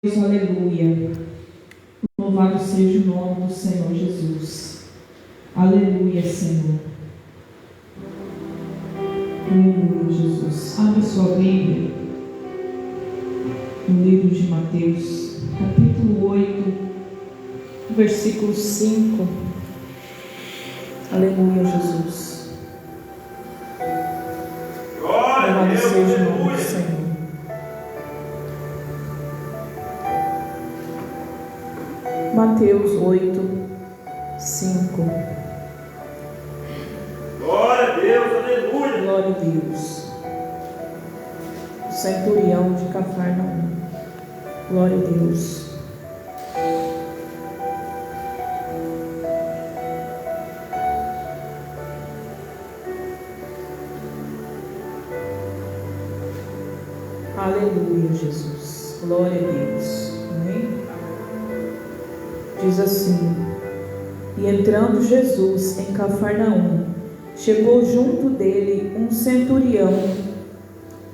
Aleluia. Louvado seja o nome do Senhor Jesus. Aleluia, Senhor. Aleluia, Jesus. Abra sua Bíblia no livro de Mateus, capítulo 8, versículo 5. Aleluia, Jesus. Louvado seja o nome do Senhor. Mateus 8, 5. Glória a Deus, aleluia. Glória a Deus. O centurião de Cafarnaum. Glória a Deus. Aleluia, Jesus. Glória a Deus. Amém? Diz assim: E entrando Jesus em Cafarnaum, chegou junto dele um centurião,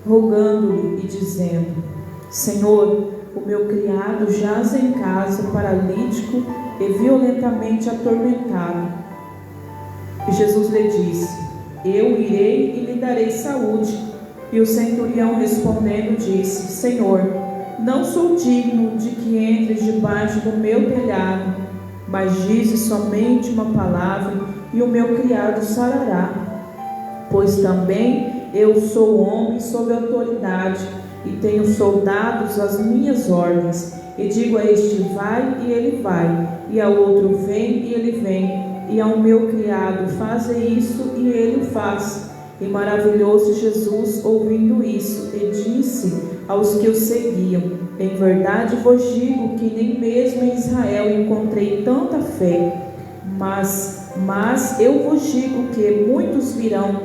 rogando-lhe e dizendo: Senhor, o meu criado jaz em casa, paralítico e violentamente atormentado. E Jesus lhe disse: Eu irei e lhe darei saúde. E o centurião respondendo disse: Senhor, não sou digno de que entres debaixo do meu telhado, mas dize somente uma palavra e o meu criado sarará. Pois também eu sou homem sob autoridade e tenho soldados às minhas ordens, e digo a este vai e ele vai, e a outro vem e ele vem, e ao meu criado faze isso e ele o faz. E maravilhou-se Jesus ouvindo isso, e disse aos que o seguiam: Em verdade vos digo que nem mesmo em Israel encontrei tanta fé. Mas eu vos digo que muitos virão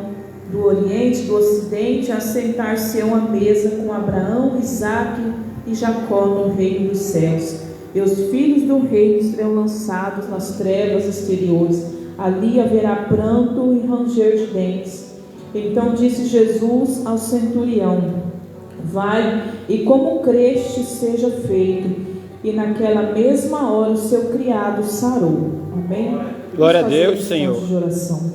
do Oriente, do Ocidente, a sentar-se-ão à mesa com Abraão, Isaque e Jacó no reino dos céus. E os filhos do reino serão lançados nas trevas exteriores. Ali haverá pranto e ranger de dentes. Então disse Jesus ao centurião: Vai, e como creste seja feito. E naquela mesma hora o seu criado sarou. Amém? Glória a Deus, Senhor. De oração.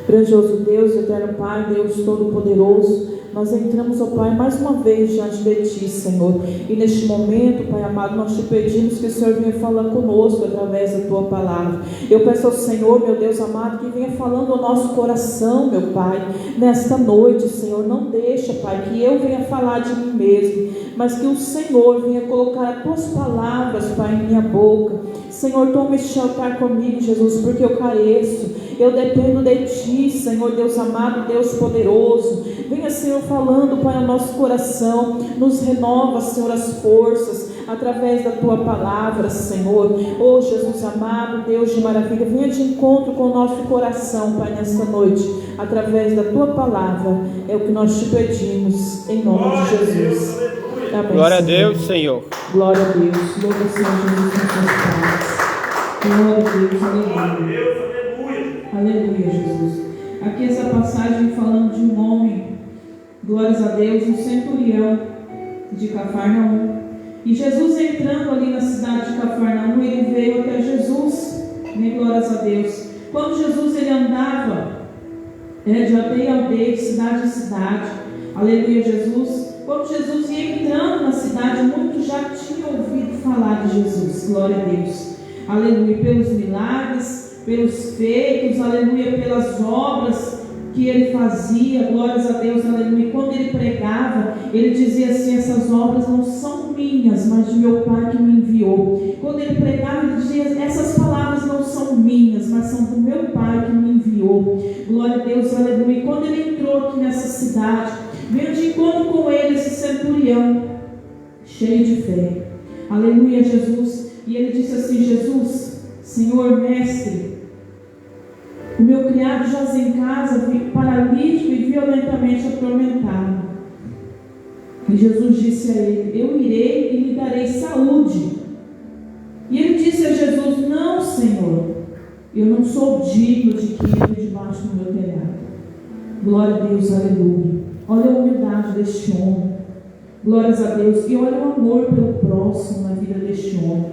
Grandioso Deus, eterno Pai, Deus Todo-Poderoso, nós entramos, ó Pai, mais uma vez diante de Ti, Senhor. E neste momento, Pai amado, nós te pedimos que o Senhor venha falar conosco através da Tua palavra. Eu peço ao Senhor, meu Deus amado, que venha falando ao nosso coração, meu Pai, nesta noite, Senhor. Não deixa, Pai, que eu venha falar de mim mesmo, mas que o Senhor venha colocar as Tuas palavras, Pai, em minha boca. Senhor, toma este altar comigo, Jesus, porque eu careço, eu dependo de Ti, Senhor, Deus amado, Deus poderoso. Venha, Senhor, falando, Pai, ao nosso coração, nos renova, Senhor, as forças, através da Tua palavra, Senhor. Oh, Jesus amado, Deus de maravilha, venha de encontro com o nosso coração, Pai, nesta noite, através da Tua palavra, é o que nós te pedimos, em nome de Jesus. Amém. Glória a Deus, Senhor. Glória a Deus. Louva o Senhor Jesus com suas paz. Glória a Deus. Aleluia. Aleluia, Jesus. Aqui essa passagem falando de um homem, glórias a Deus, um centurião de Cafarnaum. E Jesus entrando ali na cidade de Cafarnaum, ele veio até Jesus, né? Glórias a Deus. Quando Jesus ele andava de aldeia em aldeia, de cidade em cidade, aleluia, Jesus. Quando Jesus ia entrando na cidade, muitos já tinham ouvido falar de Jesus, glória a Deus, aleluia, pelos milagres, pelos feitos, aleluia, pelas obras que ele fazia, glórias a Deus, aleluia. Quando ele pregava, ele dizia assim: essas obras não são minhas, mas de meu Pai que me enviou. Quando ele pregava, ele dizia: essas palavras não são minhas, mas são do meu Pai que me enviou, glória a Deus, aleluia. E quando ele entrou aqui nessa cidade, veio de encontro com ele esse centurião, cheio de fé, aleluia, Jesus. E ele disse assim: Jesus, Senhor, mestre, o meu criado jaz em casa, paralítico e violentamente atormentado. E Jesus disse a ele: Eu irei e lhe darei saúde. E ele disse a Jesus: Não, Senhor, eu não sou digno de que entre debaixo do meu telhado. Glória a Deus, aleluia. Olha a humildade deste homem. Glórias a Deus. E olha o amor pelo próximo na vida deste homem.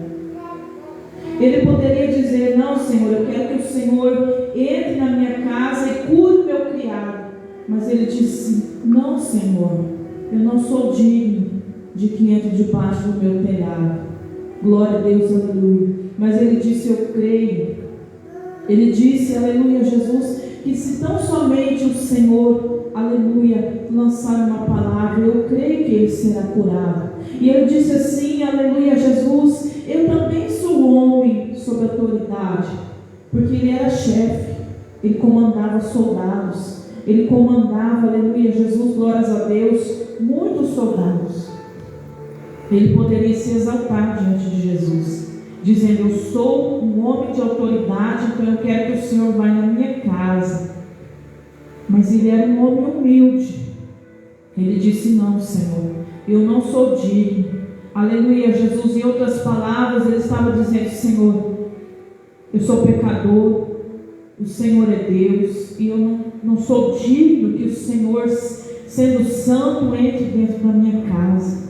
Ele poderia dizer: não, Senhor, eu quero que o Senhor entre na minha casa e cure o meu criado. Mas ele disse: não, Senhor, eu não sou digno de que entre debaixo do meu telhado. Glória a Deus, aleluia. Mas ele disse: eu creio. Ele disse, aleluia, Jesus, que se tão somente o Senhor, aleluia, lançar uma palavra, eu creio que ele será curado. E ele disse assim, aleluia, Jesus, eu também sou homem sob autoridade, porque ele era chefe, ele comandava soldados, ele comandava, aleluia, Jesus, glórias a Deus, muitos soldados. Ele poderia se exaltar diante de Jesus, dizendo: eu sou um homem de autoridade, então eu quero que o Senhor vá na minha casa. Mas ele era um homem humilde. Ele disse: não, Senhor, eu não sou digno. Aleluia, Jesus. Em outras palavras, ele estava dizendo: Senhor, eu sou pecador, o Senhor é Deus, e eu não sou digno que o Senhor, sendo santo, entre dentro da minha casa.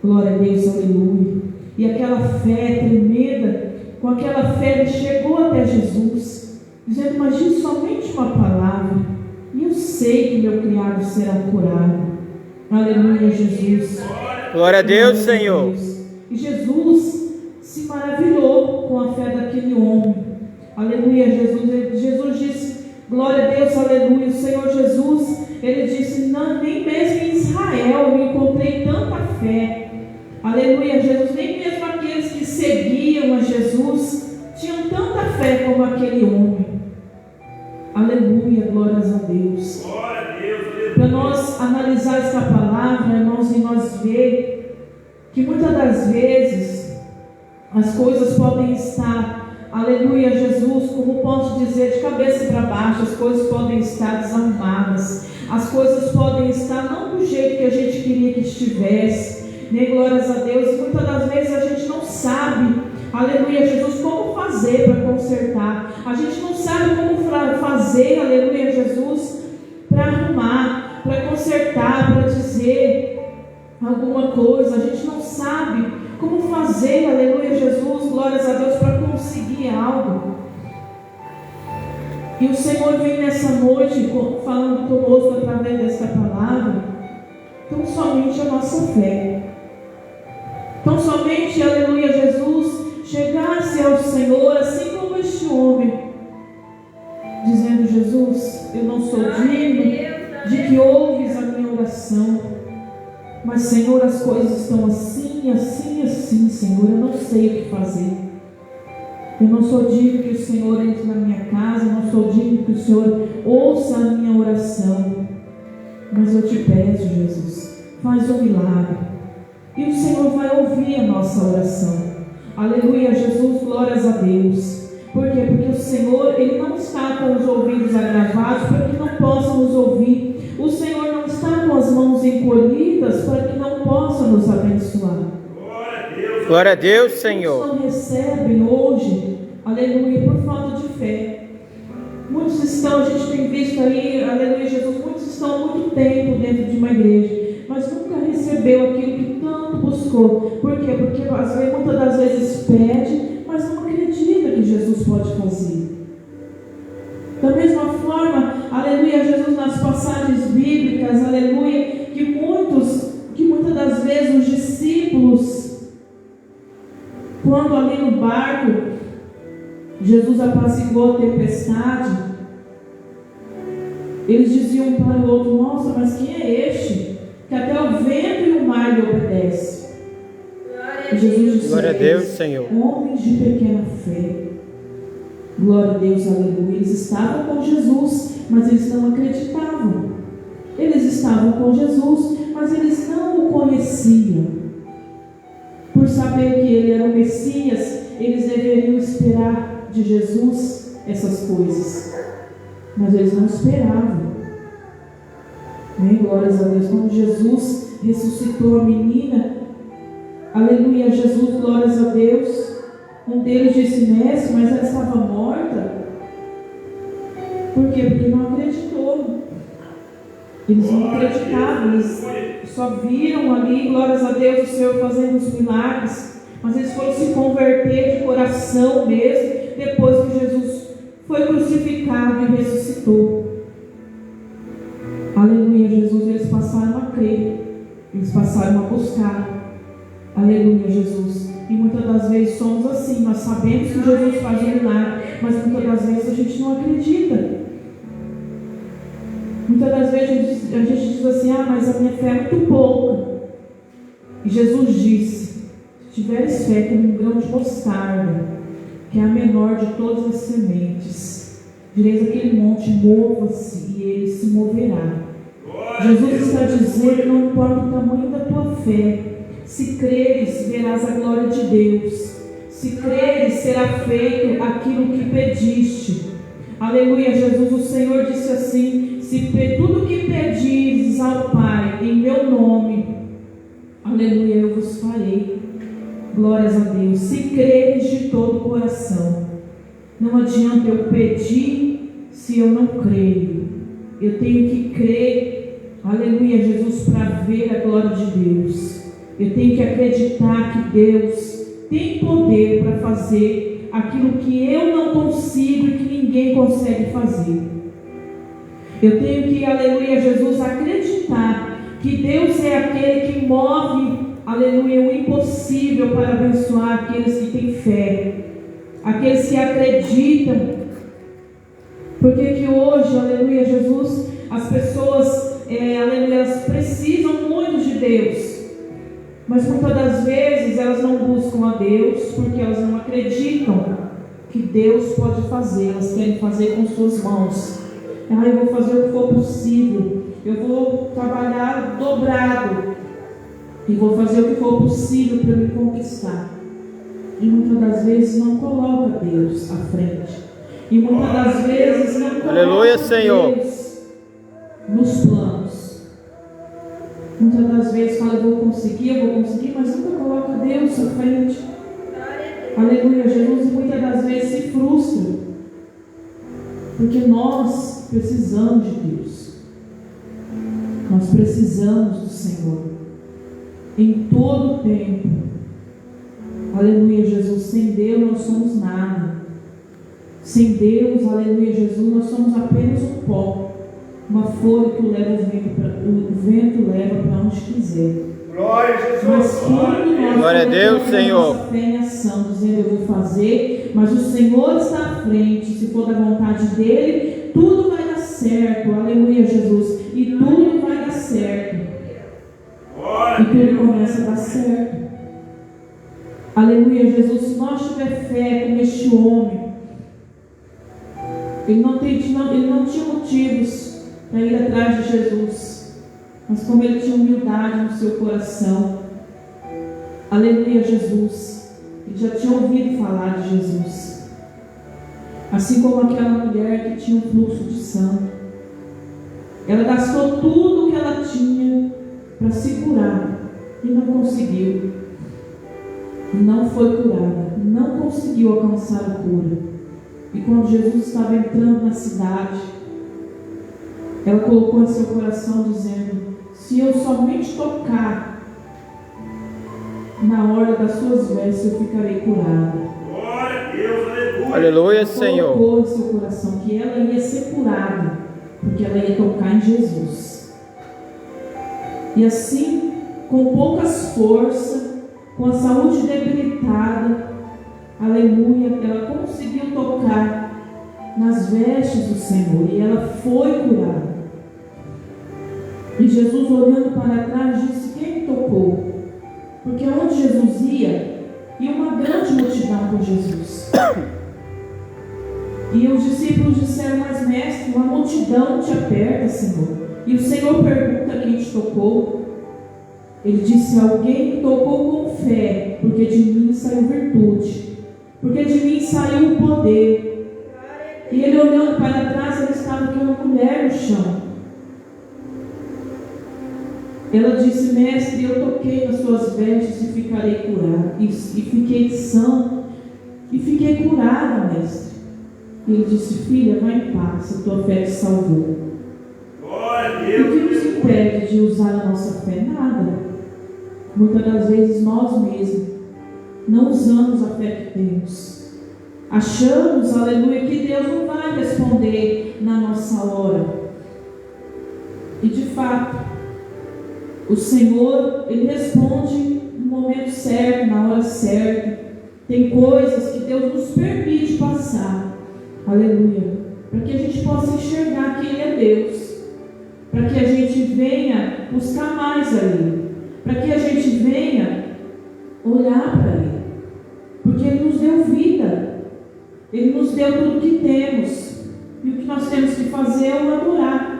Glória a Deus, aleluia. E aquela fé tremenda, com aquela fé ele chegou até Jesus, dizendo: mas diz somente uma palavra, e eu sei que meu criado será curado. Aleluia, Jesus. Glória a Deus, Senhor. E Jesus se maravilhou com a fé daquele homem. Aleluia, Jesus. Jesus disse: glória a Deus, aleluia. O Senhor Jesus, ele disse: não, nem mesmo em Israel eu encontrei tanta fé. Aleluia, Jesus. Nem mesmo aqueles que seguiam a Jesus tinham tanta fé como aquele homem. Aleluia, glórias a Deus. Glória a Deus. Para nós analisar esta palavra, irmãos, e nós ver que muitas das vezes as coisas podem estar, aleluia, Jesus, como posso dizer, de cabeça para baixo, as coisas podem estar desarrumadas, as coisas podem estar não do jeito que a gente queria que estivesse, nem glórias a Deus, e muitas das vezes a gente não sabe, aleluia, Jesus, como fazer para consertar, a gente não sabe como fazer, aleluia, Jesus, para arrumar, para consertar, para dizer alguma coisa, a gente não sabe como fazer, aleluia, Jesus, glórias a Deus, para conseguir algo. E o Senhor vem nessa noite falando conosco através desta palavra, tão somente a nossa fé. Tão somente, aleluia, Jesus, chegasse ao Senhor, assim como este homem, dizendo: Jesus, eu não sou digno de que ouves a minha oração, mas, Senhor, as coisas estão assim, assim, assim, Senhor, eu não sei o que fazer. Eu não sou digno que o Senhor entre na minha casa, eu não sou digno que o Senhor ouça a minha oração, mas eu te peço, Jesus, faz um milagre. E o Senhor vai ouvir a nossa oração. Aleluia, Jesus, glórias a Deus. Por quê? Porque o Senhor, Ele não está com os ouvidos agravados para que não possa nos ouvir. O Senhor não está com as mãos encolhidas para que não possa nos abençoar. Glória a Deus, Senhor. Muitos não recebem hoje, aleluia, por falta de fé. Muitos estão, a gente tem visto aí, aleluia, Jesus, muitos estão há muito tempo dentro de uma igreja, mas nunca recebeu aquilo que tanto buscou. Por quê? Porque muitas das vezes pede, mas não acredita que Jesus pode fazer. Da mesma forma, aleluia, Jesus, nas passagens bíblicas, aleluia, que muitas das vezes os discípulos, quando ali no barco, Jesus apaciguou a tempestade, eles diziam um para o outro: nossa, mas quem é este? Que até o vento e o mar lhe obedecem. Jesus disse: glória a Deus, Senhor. Homens de pequena fé. Glória a Deus, aleluia. Eles estavam com Jesus, mas eles não acreditavam. Eles estavam com Jesus, mas eles não o conheciam. Por saber que ele era o Messias, eles deveriam esperar de Jesus essas coisas, mas eles não esperavam. Glórias a Deus. Quando Jesus ressuscitou a menina, aleluia, Jesus, glórias a Deus, um deles disse: mestre, mas ela estava morta. Por quê? Porque não acreditou. Eles não acreditavam, eles só viram ali, glórias a Deus, o Senhor fazendo os milagres, mas eles foram se converter de coração mesmo, depois que Jesus foi crucificado e ressuscitou. Aleluia, Jesus, eles passaram a crer, eles passaram a buscar. Aleluia, Jesus. E muitas das vezes somos assim, nós sabemos que Jesus faz um milagre, mas muitas das vezes a gente não acredita. Muitas das vezes a gente diz assim, mas a minha fé é muito pouca. E Jesus disse, se tiveres fé como um grão de mostarda, que é a menor de todas as sementes, direis aquele monte, mova-se, e ele se moverá. Jesus está dizendo que não importa o tamanho da tua fé, se creres, verás a glória de Deus. Se creres, será feito aquilo que pediste. Aleluia, Jesus, o Senhor disse assim, se tudo que pedires ao Pai, em meu nome, aleluia, eu vos farei. Glórias a Deus. Se creres de todo o coração, não adianta eu pedir se eu não creio. Eu tenho que crer, aleluia, Jesus, para ver a glória de Deus. Eu tenho que acreditar que Deus tem poder para fazer aquilo que eu não consigo e que ninguém consegue fazer. Eu tenho que, aleluia, Jesus, acreditar que Deus é aquele que move, aleluia, o impossível para abençoar aqueles que têm fé, aqueles que acreditam. Porque que hoje, aleluia, Jesus, as pessoas, aleluia, elas precisam muito de Deus, mas muitas das vezes elas não buscam a Deus porque elas não acreditam que Deus pode fazer. Elas querem fazer com suas mãos. Eu vou fazer o que for possível, eu vou trabalhar dobrado e vou fazer o que for possível para me conquistar. E muitas das vezes não coloca Deus à frente, e muitas das vezes não coloca, aleluia, Senhor, Deus nos planos. Muitas das vezes fala, eu vou conseguir, mas nunca coloca Deus à frente. Aleluia, Jesus, e muitas das vezes se frustra, porque nós precisamos de Deus, nós precisamos do Senhor em todo o tempo. Aleluia, Jesus, sem Deus nós somos nada. Sem Deus, aleluia, Jesus, nós somos apenas um pó, uma folha que o vento leva para onde quiser. Glória a Jesus. Mas quando nós glória a Deus, Senhor, fé em ação, dizendo eu vou fazer, mas o Senhor está à frente, se for da vontade dele, tudo vai dar certo. Aleluia, Jesus, e tudo vai dar certo, e tudo começa a dar certo. Aleluia, Jesus, se nós tiver fé como este homem, ele não tinha motivos para ir atrás de Jesus, mas como ele tinha humildade no seu coração, aleluia, Jesus, ele já tinha ouvido falar de Jesus, assim como aquela mulher que tinha um fluxo de sangue. Ela gastou tudo que ela tinha para se curar e não conseguiu, não foi curada, não conseguiu alcançar a cura. E quando Jesus estava entrando na cidade, ela colocou em seu coração dizendo, se eu somente tocar na orla das suas vestes, eu ficarei curada. Glória a Deus, aleluia. Aleluia, Ela Senhor. colocou em seu coração que ela ia ser curada, porque ela ia tocar em Jesus. E assim, com poucas forças, com a saúde debilitada, aleluia, ela conseguiu tocar nas vestes do Senhor e ela foi curada. E Jesus, olhando para trás, disse, quem me tocou? Porque onde Jesus ia uma grande multidão com Jesus. E os discípulos disseram, mas mestre, uma multidão te aperta, Senhor. E o Senhor pergunta quem te tocou. Ele disse, alguém me tocou com fé, porque de mim saiu virtude, porque de mim saiu o poder. E ele, olhando para trás, ele estava com uma mulher no chão. Ela disse, mestre, eu toquei nas suas vestes e ficarei curada. E fiquei sã, e fiquei curada, mestre. E ele disse, filha, vai em paz, a tua fé te salvou. Glória a E o que Deus. nos impede de usar a nossa fé? Nada. Muitas das vezes nós mesmos não usamos a fé que temos. Achamos, aleluia, que Deus não vai responder na nossa hora. E de fato, o Senhor, Ele responde no momento certo, na hora certa. Tem coisas que Deus nos permite passar, aleluia, para que a gente possa enxergar que Ele é Deus, para que a gente venha buscar mais a Ele, para que a gente venha olhar para Ele, porque Ele nos deu vida, Ele nos deu tudo o que temos, e o que nós temos que fazer é o adorar.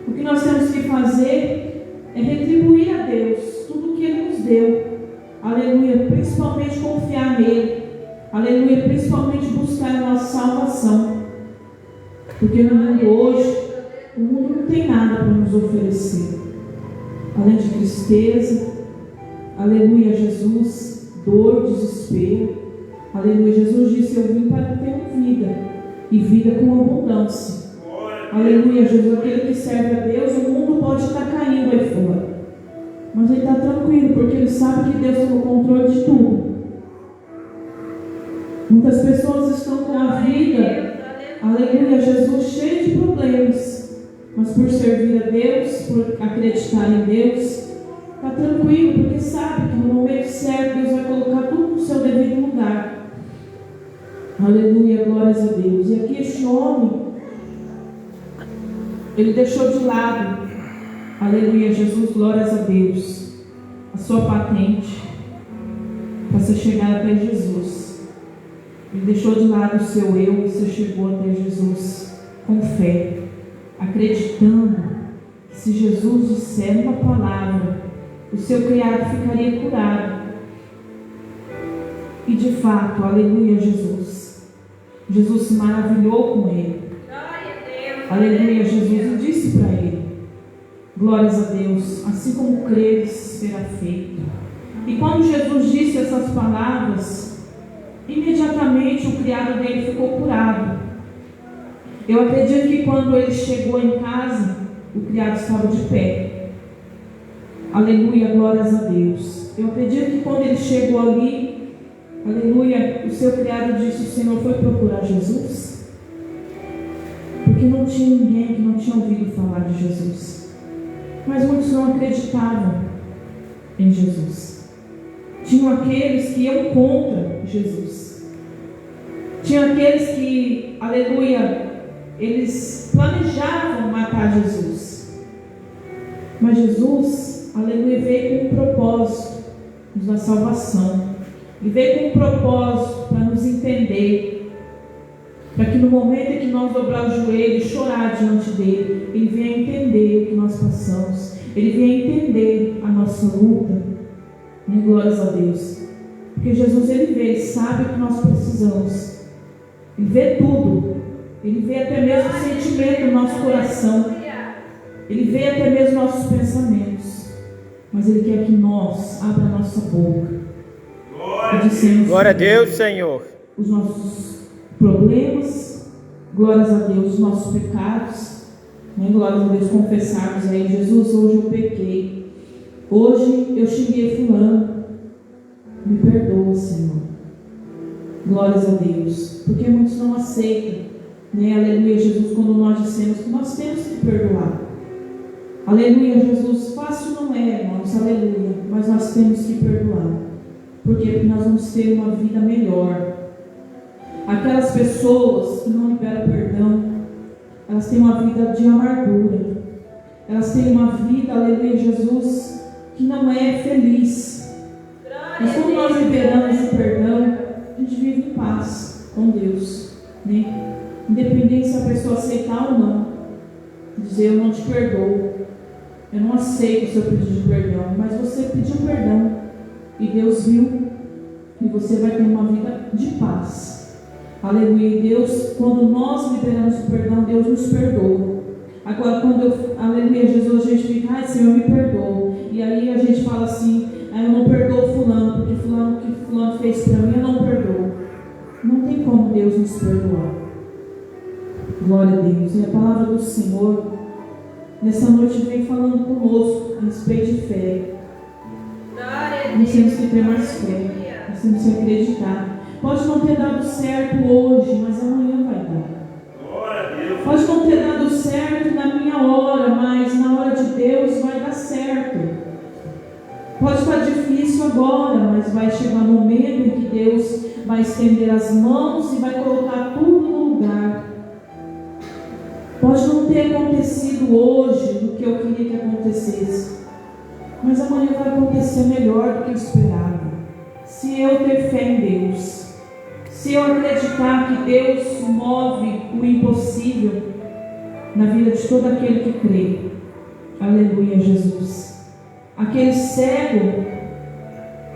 O que nós temos que fazer é retribuir a Deus tudo o que Ele nos deu, aleluia, principalmente confiar nele, aleluia, principalmente buscar a nossa salvação, porque no mundo hoje, o mundo não tem nada para nos oferecer, além de tristeza, aleluia, Jesus, dor, desespero, aleluia. Jesus disse: eu vim para ter vida, e vida com abundância, aleluia. Jesus, aquele que serve a Deus, o mundo pode estar caindo aí fora, mas ele está tranquilo, porque ele sabe que Deus tem o controle de tudo. Muitas pessoas estão com a vida, aleluia, Jesus, cheio de problemas, mas por servir a Deus, por acreditar em Deus, está tranquilo, porque sabe que no momento certo Deus vai colocar tudo no seu devido lugar. Aleluia, glórias a Deus. E aqui este homem, ele deixou de lado, aleluia, Jesus, glórias a Deus, a sua patente para você chegar até Jesus. Ele deixou de lado o seu eu e você chegou até Jesus com fé, acreditando que se Jesus disser uma palavra, o seu criado ficaria curado. E de fato, aleluia, Jesus se maravilhou com ele. Aleluia, Jesus, e disse para ele: glórias a Deus, assim como creres será feito. E quando Jesus disse essas palavras, imediatamente o criado dele ficou curado. Eu acredito que quando ele chegou em casa, o criado estava de pé. Aleluia, glórias a Deus. Eu acredito que quando ele chegou ali, aleluia, o seu criado disse: o Senhor foi procurar Jesus? Porque não tinha ninguém que não tinha ouvido falar de Jesus. Mas muitos não acreditavam em Jesus. Tinham aqueles que iam contra Jesus. Tinha aqueles que, aleluia, eles planejavam matar Jesus. Mas Jesus, aleluia, veio com um propósito da salvação. E veio com um propósito para nos entender, para que no momento em que nós dobrar o joelho e chorar diante dele, ele venha entender o que nós passamos, ele venha entender a nossa luta. E glórias a Deus, porque Jesus, ele vê, ele sabe o que nós precisamos, ele vê tudo, ele vê até mesmo o sentimento do nosso coração, ele vê até mesmo nossos pensamentos, mas ele quer que nós abra a nossa boca e dissemos: glória a Deus, Senhor, os nossos problemas, glórias a Deus, os nossos pecados, né? Glórias a Deus, confessarmos aí: Jesus, hoje eu pequei, hoje eu xinguei fulano, me perdoa, Senhor. Glórias a Deus, porque muitos não aceitam, né? Aleluia, Jesus, quando nós dissemos que nós temos que perdoar. Aleluia, Jesus, fácil não é, irmãos, aleluia, mas nós temos que perdoar. Por quê? Porque nós vamos ter uma vida melhor. Aquelas pessoas que não liberam perdão, elas têm uma vida de amargura, elas têm uma vida, aleluia, Jesus, que não é feliz. Mas quando nós liberamos o perdão, a gente vive em paz com Deus, né? Independente se a pessoa aceitar ou não, dizer: eu não te perdoo, eu não aceito o seu pedido de perdão, mas você pediu perdão e Deus viu, e você vai ter uma vida de paz. Aleluia. E Deus, quando nós liberamos o perdão, Deus nos perdoa. Agora, aleluia, Jesus, a gente fica: ai, Senhor, me perdoa. E aí a gente fala assim: eu não perdoo fulano, porque fulano, o que fulano fez para mim, eu não perdoo. Não tem como Deus nos perdoar. Glória a Deus. E a palavra do Senhor nessa noite vem falando conosco a respeito de fé. Nós temos que ter mais fé, nós temos que acreditar. Pode não ter dado certo hoje, mas amanhã vai dar. Pode não ter dado certo na minha hora, mas na hora de Deus vai dar certo. Pode estar difícil agora, mas vai chegar um momento em que Deus vai estender as mãos e vai colocar tudo no lugar. Pode não ter acontecido hoje o que eu queria que acontecesse, mas amanhã vai acontecer melhor do que eu esperava. Se eu ter fé em Deus, se eu acreditar que Deus move o impossível na vida de todo aquele que crê. Aleluia, Jesus. Aquele cego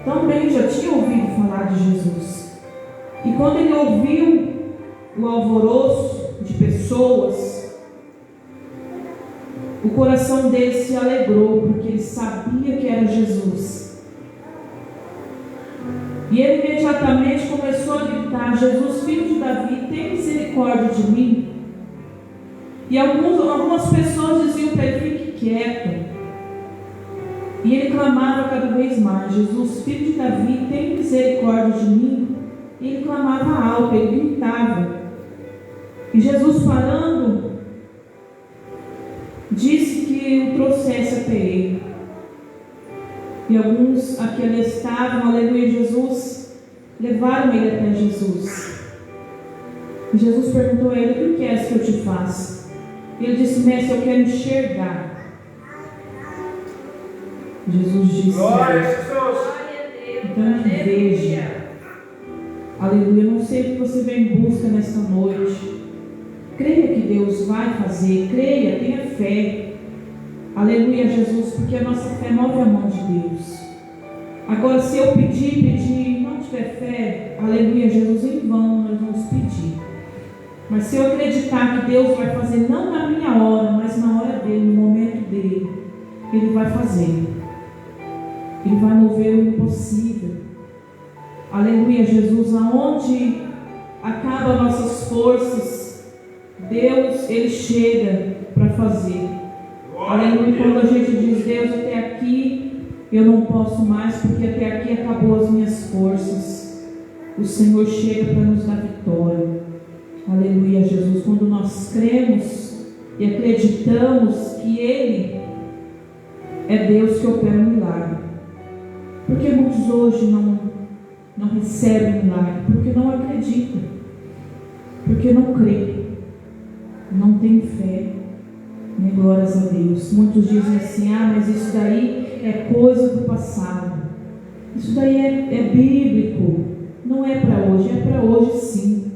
também já tinha ouvido falar de Jesus. E quando ele ouviu o alvoroço de pessoas, o coração dele se alegrou, porque ele sabia que era Jesus. E ele imediatamente começou a gritar: Jesus, filho de Davi, tem misericórdia de mim. E algumas pessoas diziam para ele: fique quieto. E ele clamava cada vez mais: Jesus, filho de Davi, tem misericórdia de mim. E ele clamava alto, ele gritava. E Jesus, parando, disse que o trouxesse até ele. E alguns a que ali estavam, aleluia, Jesus, levaram ele até Jesus. E Jesus perguntou a ele: o que queres que eu te faça? E ele disse: mestre, eu quero enxergar. Jesus disse: Glória a Jesus. então veja. Aleluia, eu não sei o que você vem em busca nesta noite. Creia que Deus vai fazer, creia, tenha fé. Aleluia, Jesus, porque a nossa fé move a mão de Deus. Agora, se eu pedir e não tiver fé, aleluia, Jesus, em vão nós vamos pedir. Mas se eu acreditar que Deus vai fazer, não na minha hora, mas na hora dele, no momento dele, Ele vai fazer. Ele vai mover o impossível. Aleluia, Jesus, aonde acabam nossas forças, Deus, Ele chega para fazer. Aleluia, quando a gente diz: Deus, até aqui eu não posso mais, porque até aqui acabou as minhas forças, o Senhor chega para nos dar vitória. Aleluia, Jesus, quando nós cremos e acreditamos que Ele é Deus que opera um milagre. Porque muitos hoje não recebem milagre, porque não acreditam, porque não creem, não têm fé. Glórias a Deus. Muitos dizem assim: mas isso daí é coisa do passado, isso daí é bíblico. Não é para hoje, é para hoje sim,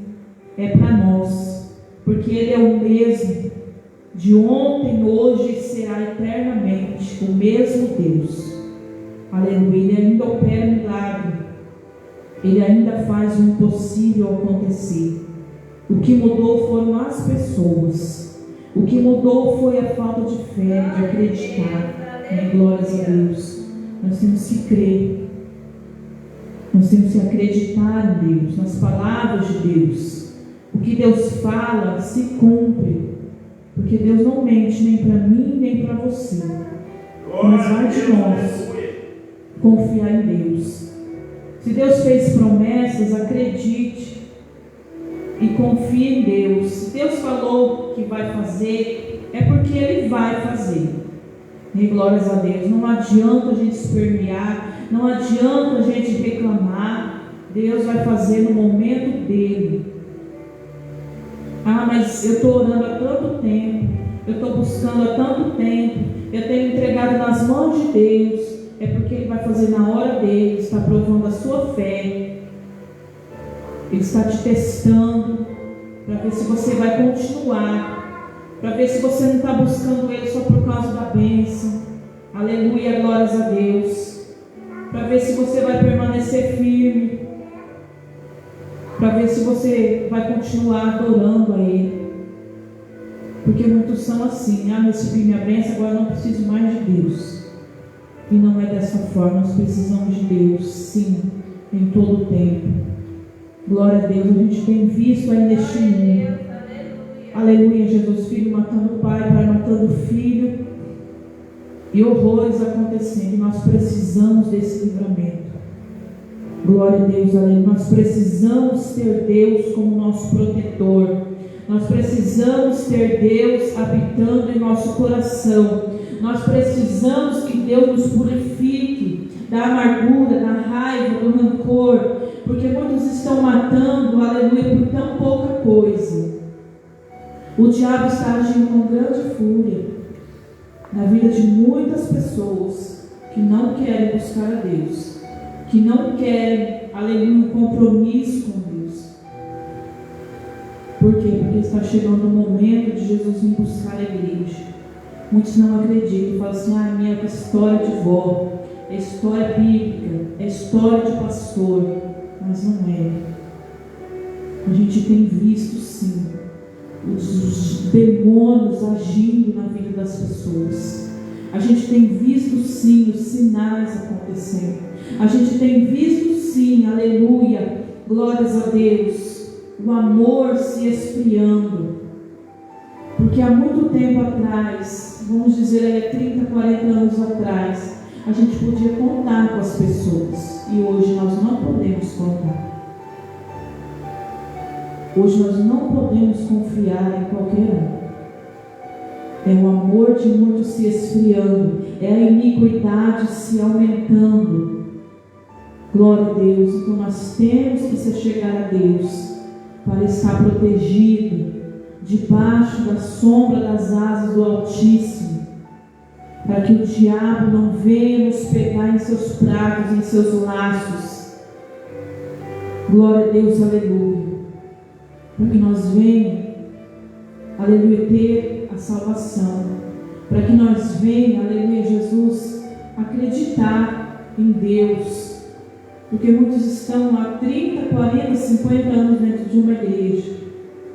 é para nós, porque Ele é o mesmo, de ontem, hoje e será eternamente o mesmo Deus. Aleluia, Ele ainda opera milagre, Ele ainda faz o impossível acontecer. O que mudou foram as pessoas. O que mudou foi a falta de fé, de acreditar. Glórias a Deus. Nós temos que crer. Nós temos que acreditar em Deus, nas palavras de Deus. O que Deus fala se cumpre. Porque Deus não mente nem para mim, nem para você. Mas vai de nós confiar em Deus. Se Deus fez promessas, acredite e confie em Deus. Se Deus falou que vai fazer, é porque Ele vai fazer. E glórias a Deus. Não adianta a gente espernear, não adianta a gente reclamar. Deus vai fazer no momento dele. Mas eu estou orando há tanto tempo, eu estou buscando há tanto tempo, eu tenho entregado nas mãos de Deus. É porque Ele vai fazer na hora dele. Ele está provando a sua fé, Ele está te testando para ver se você vai continuar, para ver se você não está buscando Ele só por causa da bênção. Aleluia, glórias a Deus. Para ver se você vai permanecer firme, para ver se você vai continuar adorando a Ele. Porque muitos são assim: recebi minha bênção, agora não preciso mais de Deus. E não é dessa forma. Nós precisamos de Deus, sim, em todo o tempo. Glória a Deus. A gente tem visto aí neste mundo, aleluia, Jesus, filho matando o pai, pai matando o filho. e horrores acontecendo. Nós precisamos desse livramento. Glória a Deus, aleluia. Nós precisamos ter Deus como nosso protetor. Nós precisamos ter Deus habitando em nosso coração. Nós precisamos que Deus nos purifique da amargura, da raiva, do rancor, porque muitos estão matando, aleluia, por tão pouca coisa. O diabo está agindo com grande fúria na vida de muitas pessoas que não querem buscar a Deus, que não querem, aleluia, um compromisso com Deus. Por quê? Porque está chegando o momento de Jesus vir buscar a igreja. Muitos não acreditam, falam assim: minha história de vó, é história bíblica, é história de pastor. Mas não é. A gente tem visto sim os demônios agindo na vida das pessoas. A gente tem visto sim os sinais acontecendo. A gente tem visto sim, aleluia, glórias a Deus, o amor se esfriando. Porque há muito tempo atrás, vamos dizer 30, 40 anos atrás, a gente podia contar com as pessoas, e hoje nós não podemos contar. Hoje nós não podemos confiar em qualquer um. É o amor de muitos se esfriando, é a iniquidade se aumentando. Glória a Deus. Então nós temos que se chegar a Deus para estar protegido debaixo da sombra das asas do Altíssimo, para que o diabo não venha nos pegar em seus pratos, em seus laços. Glória a Deus, aleluia. Para que nós venhamos, aleluia, ter a salvação. Para que nós venhamos, aleluia, Jesus, acreditar em Deus. Porque muitos estão há 30, 40, 50 anos dentro de uma igreja,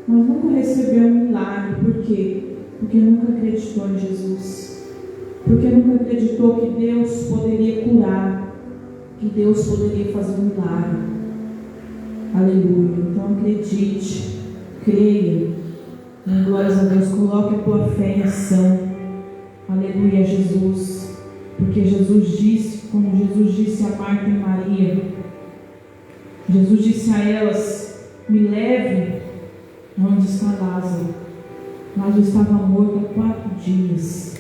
mas nunca recebeu um milagre. Por quê? Porque nunca acreditou em Jesus. Porque nunca acreditou que Deus poderia curar, que Deus poderia fazer um milagre. Aleluia. Então acredite, creia, glórias a Deus, coloque a tua fé em ação. Aleluia, Jesus. Porque Jesus disse, como Jesus disse a Marta e Maria, Jesus disse a elas: me leve onde está Lázaro. Lázaro estava morto há 4 dias.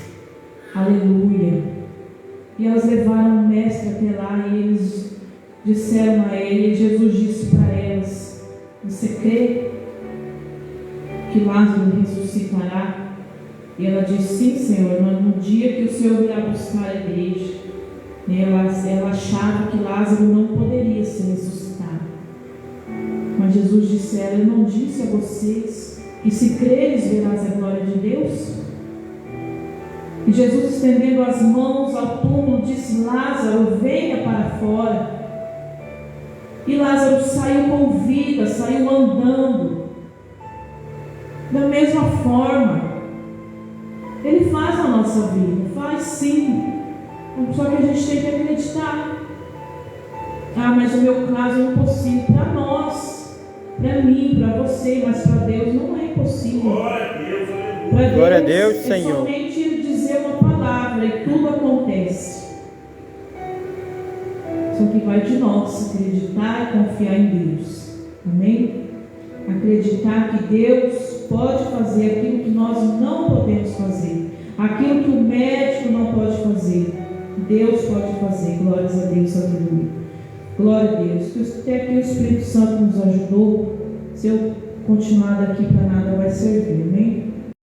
Aleluia. E elas levaram o mestre até lá e eles disseram a ele, Jesus disse para elas: você crê que Lázaro ressuscitará? E ela disse: sim, Senhor, mas no dia que o Senhor virá buscar a igreja. Ela achava que Lázaro não poderia ser ressuscitado. Mas Jesus disse a ela: eu não disse a vocês que se creres verás a glória de Deus? E Jesus, estendendo as mãos ao túmulo, disse: Lázaro, venha para fora. E Lázaro saiu com vida, saiu andando. Da mesma forma, Ele faz na nossa vida, faz sim. Só que a gente tem que acreditar. Mas o meu caso é impossível para nós, para mim, para você, mas para Deus não é impossível. Glória a Deus, Senhor. É somente dizer uma palavra e tudo acontece. Só que vai de nós acreditar e confiar em Deus. Amém? Acreditar que Deus pode fazer aquilo que nós não podemos fazer. Aquilo que o médico não pode fazer, Deus pode fazer. Glórias a Deus, aleluia. Glória a Deus. Até aqui o Espírito Santo nos ajudou. Se eu continuar daqui para nada